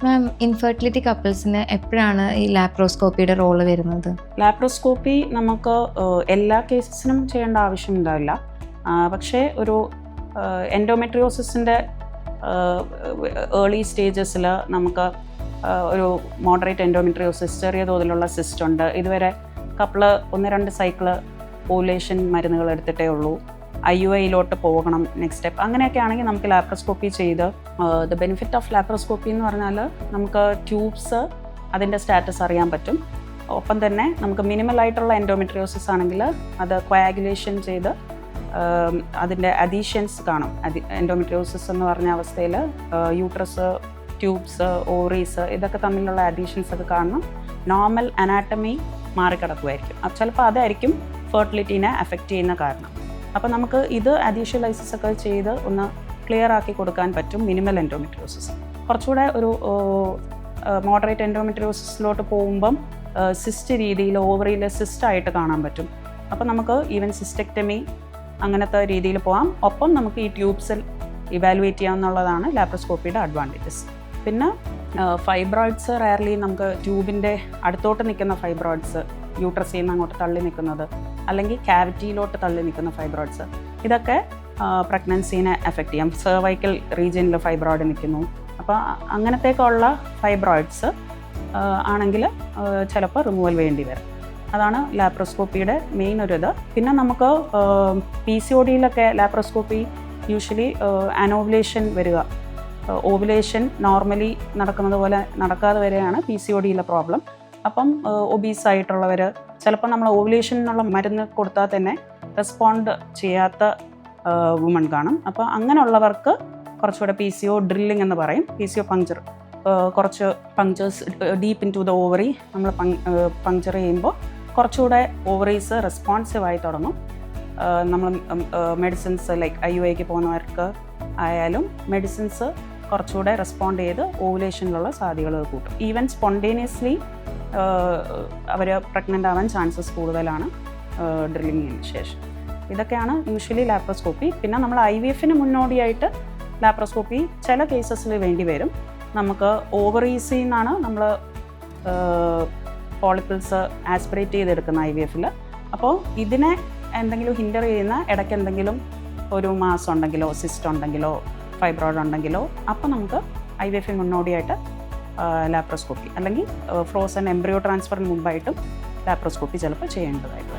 മാം, infertility കപ്പിൾസിന് എപ്പോഴാണ് ഈ ലാപ്രോസ്കോപ്പിയുടെ role വരുന്നത്? ലാപ്രോസ്കോപ്പി നമുക്ക് എല്ലാ കേസസിനും ചെയ്യേണ്ട ആവശ്യമുണ്ടാവില്ല. പക്ഷേ ഒരു എൻഡോമെട്രിയോസിസിൻ്റെ ഏർലി സ്റ്റേജസിൽ നമുക്ക് ഒരു മോഡറേറ്റ് എൻഡോമെട്രിയോസിസ്, ചെറിയ തോതിലുള്ള സിസ്റ്റ് ഉണ്ട്. ഇതുവരെ കപ്പിള് 1-2 സൈക്കിള് ഓവുലേഷൻ മരുന്നുകൾ എടുത്തിട്ടേ ഉള്ളൂ. IUIയിലോട്ട് പോകണം നെക്സ്റ്റ് സ്റ്റെപ്പ്. അങ്ങനെയൊക്കെ ആണെങ്കിൽ നമുക്ക് ലാപ്രോസ്കോപ്പി ചെയ്ത് ദ ബെനിഫിറ്റ് ഓഫ് ലാപ്രോസ്കോപ്പി എന്ന് പറഞ്ഞാൽ നമുക്ക് ട്യൂബ്സ് അതിൻ്റെ സ്റ്റാറ്റസ് അറിയാൻ പറ്റും. ഒപ്പം തന്നെ നമുക്ക് മിനിമലായിട്ടുള്ള എൻഡോമെട്രിയോസിസ് ആണെങ്കിൽ അത് കോയാഗുലേഷൻ ചെയ്ത് അതിൻ്റെ അഡീഷൻസ് കാണും. എൻഡോമെട്രിയോസിസ് എന്ന് പറഞ്ഞ അവസ്ഥയിൽ യൂട്രസ്, ട്യൂബ്സ്, ഓവറീസ് ഇതൊക്കെ തമ്മിലുള്ള അഡീഷൻസ് ഒക്കെ കാണണം. നോർമൽ അനാട്ടമി മാറിക്കിടക്കുമായിരിക്കും. ചിലപ്പോൾ അതായിരിക്കും ഫെർട്ടിലിറ്റീനെ അഫക്റ്റ് ചെയ്യുന്ന കാരണം. അപ്പോൾ നമുക്ക് ഇത് അഡീഷ്യലൈസിസ് ഒക്കെ ചെയ്ത് ഒന്ന് ക്ലിയർ ആക്കി കൊടുക്കാൻ പറ്റും. മിനിമൽ എൻഡോമെട്രിയോസിസ് കുറച്ചുകൂടെ ഒരു മോഡറേറ്റ് എൻഡോമെട്രിയോസിസിലോട്ട് പോകുമ്പം സിസ്റ്റ് രീതിയിൽ ഓവറിയിൽ സിസ്റ്റായിട്ട് കാണാൻ പറ്റും. അപ്പോൾ നമുക്ക് ഈവൻ സിസ്റ്റെക്ടമി അങ്ങനത്തെ രീതിയിൽ പോകാം. ഒപ്പം നമുക്ക് ഈ ട്യൂബ്സിൽ ഇവാലുവേറ്റ് ചെയ്യാമെന്നുള്ളതാണ് ലാപ്രോസ്കോപ്പിയുടെ അഡ്വാൻറ്റേജസ്. പിന്നെ ഫൈബ്രോയിഡ്സ് റയർലി നമുക്ക് ട്യൂബിൻ്റെ അടുത്തോട്ട് നിൽക്കുന്ന ഫൈബ്രോയിഡ്സ്, യൂട്രസിൽ നിന്ന് അങ്ങോട്ട് തള്ളി നിൽക്കുന്നത്, അല്ലെങ്കിൽ ക്യാവിറ്റിയിലോട്ട് തള്ളി നിൽക്കുന്ന ഫൈബ്രോയിഡ്സ്, ഇതൊക്കെ പ്രഗ്നൻസീനെ എഫക്റ്റ് ചെയ്യാം. സെർവൈക്കൽ റീജിയനിൽ ഫൈബ്രോയിഡ് നിൽക്കുന്നു. അപ്പോൾ അങ്ങനത്തേക്കുള്ള ഫൈബ്രോയിഡ്സ് ആണെങ്കിൽ ചിലപ്പോൾ റിമൂവൽ വേണ്ടി വരും. അതാണ് ലാപ്രോസ്കോപ്പിയുടെ മെയിൻ ഒരു ഇത്. പിന്നെ നമുക്ക് PCODയിലൊക്കെ ലാപ്രോസ്കോപ്പി യൂഷ്വലി അനോവുലേഷൻ വരിക, ഓവുലേഷൻ നോർമലി നടക്കുന്നത് പോലെ നടക്കാതെ വരെയാണ് PCODയിലെ പ്രോബ്ലം. അപ്പം ഒബീസായിട്ടുള്ളവർ ചിലപ്പോൾ നമ്മൾ ഓവുലേഷനുള്ള മരുന്ന് കൊടുത്താൽ തന്നെ റെസ്പോണ്ട് ചെയ്യാത്ത വുമൺ കാണും. അപ്പോൾ അങ്ങനെയുള്ളവർക്ക് കുറച്ചുകൂടെ PCO ഡ്രില്ലിംഗ് എന്ന് പറയും, PCO പങ്ക്ചർ, കുറച്ച് punctures deep into the ovary നമ്മൾ പങ്ക്ചർ ചെയ്യുമ്പോൾ കുറച്ചുകൂടെ ഓവറീസ് റെസ്പോൺസീവായി തുടങ്ങും. നമ്മൾ മെഡിസിൻസ് ലൈക്ക് IUIക്ക് പോകുന്നവർക്ക് ആയാലും മെഡിസിൻസ് കുറച്ചുകൂടെ റെസ്പോണ്ട് ചെയ്ത് ഓവുലേഷനിലുള്ള സാധ്യതകൾ കൂട്ടും. ഈവൻ സ്പോണ്ടേനിയസ്ലി അവർ പ്രഗ്നൻ്റ് ആവാൻ ചാൻസസ് കൂടുതലാണ് ഡ്രില്ലിങ്ങിന് ശേഷം. ഇതൊക്കെയാണ് യൂഷ്വലി ലാപ്രോസ്കോപ്പി. പിന്നെ നമ്മൾ IVFന് മുന്നോടിയായിട്ട് ലാപ്രോസ്കോപ്പി ചില കേസസിൽ വേണ്ടി വരും. നമുക്ക് ഓവറീസിൽ നിന്നാണ് നമ്മൾ പോളിപ്പിൾസ് ആസ്പിറേറ്റ് ചെയ്തെടുക്കുന്ന IVFൽ. അപ്പോൾ ഇതിനെ എന്തെങ്കിലും ഹിൻഡർ ചെയ്യുന്ന ഇടയ്ക്ക് എന്തെങ്കിലും ഒരു മാസം ഉണ്ടെങ്കിലോ സിസ്റ്റ് ഉണ്ടെങ്കിലോ ഫൈബ്രോയിഡ് ഉണ്ടെങ്കിലോ അപ്പോൾ നമുക്ക് IVFന് മുന്നോടിയായിട്ട് ലാപ്രോസ്കോപ്പി അല്ലെങ്കിൽ ഫ്രോസൺ എംബ്രിയോ ട്രാൻസ്ഫറിന് മുമ്പായിട്ടും ലാപ്രോസ്കോപ്പി ചിലപ്പോൾ ചെയ്യേണ്ടതായിട്ട്.